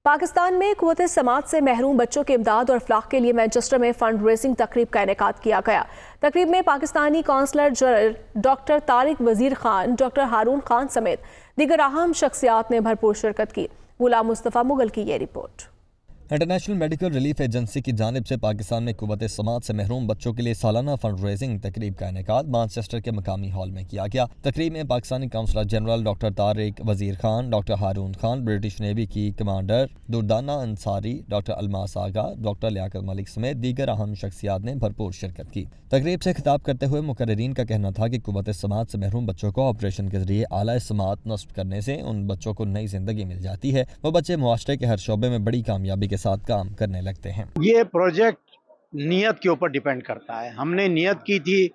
पाकिस्तान में क़ुव्वत समात से महरूम बच्चों की इमदाद और फलाह के लिए मैनचेस्टर में फंड रेजिंग तकरीब का इनेकाद किया गया। तकरीब में Pakistani consular general doctor Tariq Wazir Khan, doctor Haroon Khan समेत दीगर अहम शख्सियात ने भरपूर शिरकत की। गुलाम मुस्तफ़ा मुगल की ये report. International medical relief agency की जानिब से पाकिस्तान में क़ुव्वत समात से महरूम बच्चों के लिए सालाना फंड रेजिंग तकरीब का इनेकाद मैनचेस्टर के मकामी हॉल में किया गया। तकरीब में Pakistani consular general doctor Tariq Wazir Khan, doctor Haroon Khan, British Navy की commander Durdana Ansari, doctor Almas Agha, doctor Liaquat Malik समेत दीगर अहम शख्सियात ने भरपूर शिरकत की। तकरीब से खिताब करते हुए मुकर्रिरीन का कहना था कि क़ुव्वत समात से महरूम बच्चों को ऑपरेशन के जरिए आला समात नस्ब करने से उन बच्चों को नई जिंदगी मिल जाती है। वो बच्चे मुआशरे के हर शोबे में बड़ी कामयाबी के साथ काम करने लगते हैं। ये प्रोजेक्ट नियत के ऊपर डिपेंड करता है। हमने नियत की थी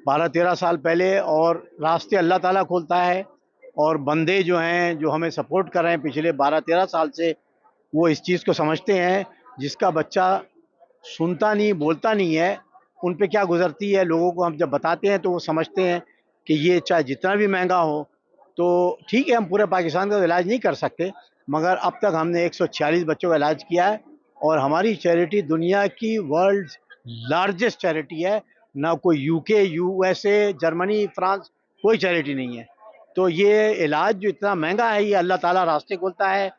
12-13 साल पहले, और रास्ते अल्लाह ताला खोलता है, और बंदे जो हैं जो हमें सपोर्ट कर रहे हैं पिछले 12-13 साल से, वो इस चीज़ को समझते हैं। जिसका बच्चा सुनता नहीं, बोलता नहीं है, उन पे क्या गुजरती है, लोगों को हम जब बताते हैं तो वो समझते हैं कि ये चाहे जितना भी महंगा हो तो ठीक है, हम पूरे पाकिस्तान का इलाज नहीं कर सकते, मगर अब तक हमने 146 बच्चों का इलाज किया है, और हमारी चैरिटी दुनिया की वर्ल्ड लार्जेस्ट चैरिटी है। ना कोई यूके, यूएसए, जर्मनी, फ्रांस, कोई चैरिटी नहीं है। तो ये इलाज जो इतना महंगा है, ये अल्लाह ताला रास्ते खोलता है।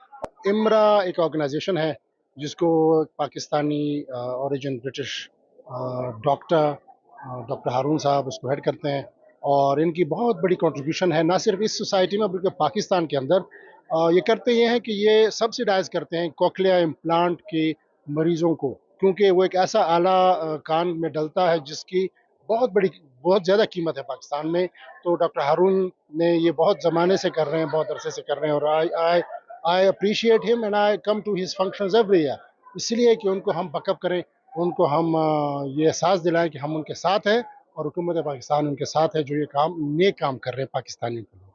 इमरा एक ऑर्गेनाइजेशन है जिसको पाकिस्तानी ओरिजिन ब्रिटिश डॉक्टर हारून साहब उसको हेड करते हैं, और इनकी बहुत बड़ी कंट्रीब्यूशन है ना सिर्फ इस सोसाइटी में बल्कि पाकिस्तान के अंदर। ये करते ये हैं कि ये सब्सिडाइज करते हैं कोक्लिया इम्प्लांट के मरीज़ों को, क्योंकि वो एक ऐसा आला कान में डलता है जिसकी बहुत ज़्यादा कीमत है पाकिस्तान में। तो डॉक्टर हारून ने ये बहुत ज़माने से कर रहे हैं, बहुत अरसे से कर रहे हैं, और I appreciate him and I come to his functions every year, इसलिए कि उनको हम बकअप करें, उनको हम ये एहसास दिलाएं कि हम उनके साथ हैं, और हुकूमत पाकिस्तान उनके साथ है जो ये काम नेक काम कर रहे हैं पाकिस्तानियों के लिए।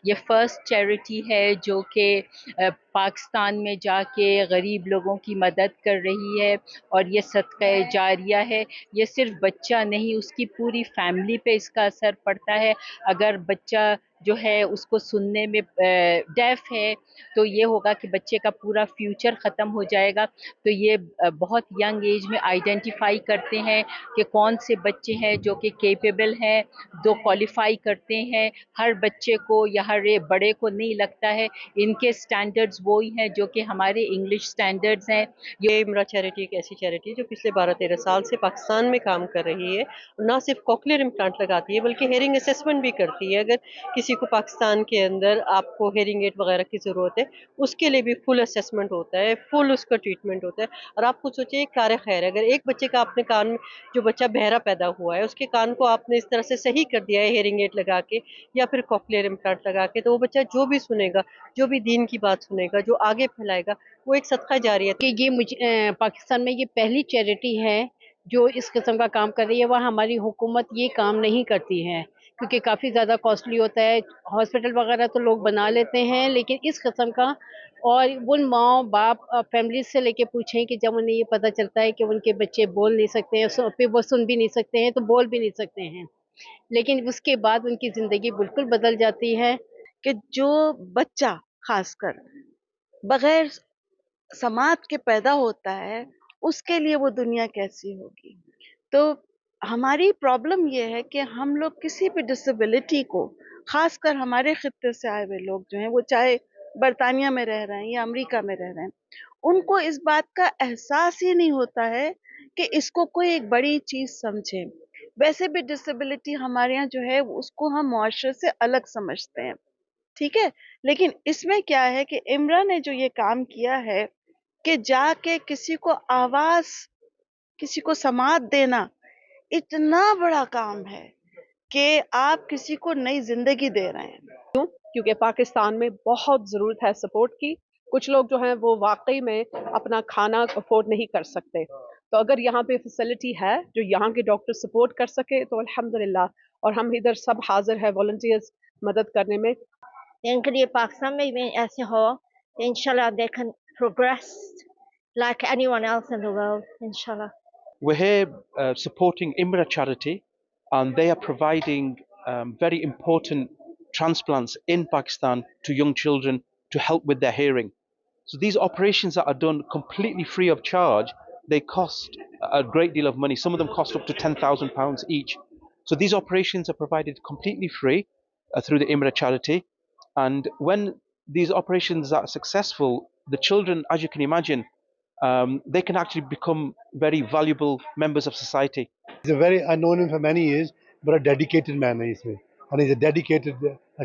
ये फर्स्ट चैरिटी है जो कि पाकिस्तान में जाके गरीब लोगों की मदद कर रही है, और ये सदका जारिया है। ये सिर्फ बच्चा नहीं, उसकी पूरी फैमिली पे इसका असर पड़ता है। अगर बच्चा जो है उसको सुनने में डेफ है तो ये होगा कि बच्चे का पूरा फ्यूचर ख़त्म हो जाएगा। तो ये बहुत यंग एज में आइडेंटिफाई करते हैं कि कौन से बच्चे हैं जो कि केपेबल हैं, जो क्वालिफाई करते हैं। हर बच्चे को या हर बड़े को नहीं लगता है, इनके स्टैंडर्ड्स वही हैं जो कि हमारे इंग्लिश स्टैंडर्ड्स हैं। ये इमरा चैरिटी एक ऐसी चैरिटी है जो पिछले 12-13 साल से पाकिस्तान में काम कर रही है। ना सिर्फ कॉकलियर इम्प्लांट लगाती है बल्कि हेयरिंग असेसमेंट भी करती है। अगर किसी को पाकिस्तान के अंदर आपको हेयरिंग एड वगैरह की ज़रूरत है, उसके लिए भी फुल असेसमेंट होता है, फुल उसका ट्रीटमेंट होता है। और आप खुद सोचिए, कार खैर, अगर एक बच्चे का आपने कान में, जो बच्चा बहरा पैदा हुआ है उसके कान को आपने इस तरह से सही कर दिया है हेयरिंग एड लगा के या फिर कॉकलियर इम्प्लांट लगा के, तो वो बच्चा जो भी सुनेगा, जो भी दीन की बात सुनेगा, जो आगे फैलाएगा, वो एक सदका जारिया है। कि ये मुझे पाकिस्तान में ये पहली चैरिटी है जो इस किस्म का काम कर रही है। वहाँ हमारी हुकूमत ये काम नहीं करती है क्योंकि काफ़ी ज़्यादा कॉस्टली होता है। हॉस्पिटल वगैरह तो लोग बना लेते हैं, लेकिन इस किस्म का, और उन माँ बाप फैमिलीज से लेके पूछें कि जब उन्हें ये पता चलता है कि उनके बच्चे बोल नहीं सकते हैं, फिर वो सुन भी नहीं सकते हैं तो बोल भी नहीं सकते हैं, लेकिन उसके बाद उनकी ज़िंदगी बिल्कुल बदल जाती है। कि जो बच्चा खासकर बगैर समाज के पैदा होता है, उसके लिए वो दुनिया कैसी होगी। तो हमारी प्रॉब्लम ये है कि हम लोग किसी भी डिसेबिलिटी को, खासकर हमारे खित्ते से आए हुए लोग जो हैं, वो चाहे बरतानिया में रह रहे हैं या अमेरिका में रह रहे हैं, उनको इस बात का एहसास ही नहीं होता है कि इसको कोई एक बड़ी चीज़ समझे। वैसे भी डिसेबिलिटी हमारे यहाँ जो है उसको हम मुआशरे से अलग समझते हैं, ठीक है। लेकिन इसमें क्या है कि इमरा ने जो ये काम किया है कि जाके किसी को आवाज, किसी को समात देना, इतना बड़ा काम है कि आप किसी को नई जिंदगी दे रहे हैं। क्योंकि पाकिस्तान में बहुत ज़रूरत है सपोर्ट की। कुछ लोग जो हैं वो वाकई में अपना खाना अफोर्ड नहीं कर सकते, तो अगर यहाँ पे फैसिलिटी है जो यहाँ के डॉक्टर सपोर्ट कर सके तो अल्हम्दुलिल्लाह। और हम इधर सब हाजिर है वॉलंटियर्स मदद करने में। इनके लिए पाकिस्तान में भी ऐसे हो इंशाल्लाह they can progress like anyone else in the world, inshallah. We're here supporting Imra Charity, and they are providing very important transplants in Pakistan to young children to help with their hearing. So these operations that are done completely free of charge, they cost a great deal of money. Some of them cost up to £10,000 each. So these operations are provided completely free through the IMRA charity. And when these operations are successful, the children, as you can imagine, they can actually become very valuable members of society. I've known him for many years, but a dedicated man है इसमें, and he's a dedicated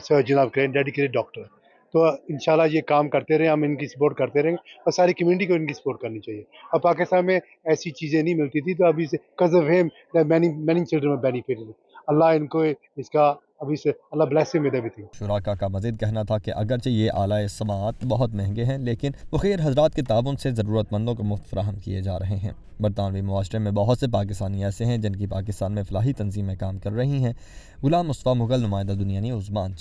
surgeon, आप कहें dedicated doctor. तो इंशाल्लाह ये काम करते रहे, हम इनकी सपोर्ट करते रहेंगे और सारी कम्युनिटी को इनकी सपोर्ट करनी चाहिए. अब पाकिस्तान में ऐसी चीज़ें नहीं मिलती थी, तो अभी से because of him many children have benefited. अल्लाह इनको इसका अभी से अल्लाह bless him with everything. शुराका का मज़ीद कहना था कि अगरचे ये आला समाअत बहुत महंगे हैं, लेकिन मुखिर हजरात के ताउन से ज़रूरतमंदों को मुफ्त फराहम किए जा रहे हैं. बरतानवी मुआशरे में बहुत से पाकिस्तानी ऐसे हैं जिनकी पाकिस्तान में फलाही तंजीमें काम कर रही हैं. गुलाम मुस्तफ़ा मुगल, नुमाइंदा दुनिया न्यूज़, मांचेस्टर.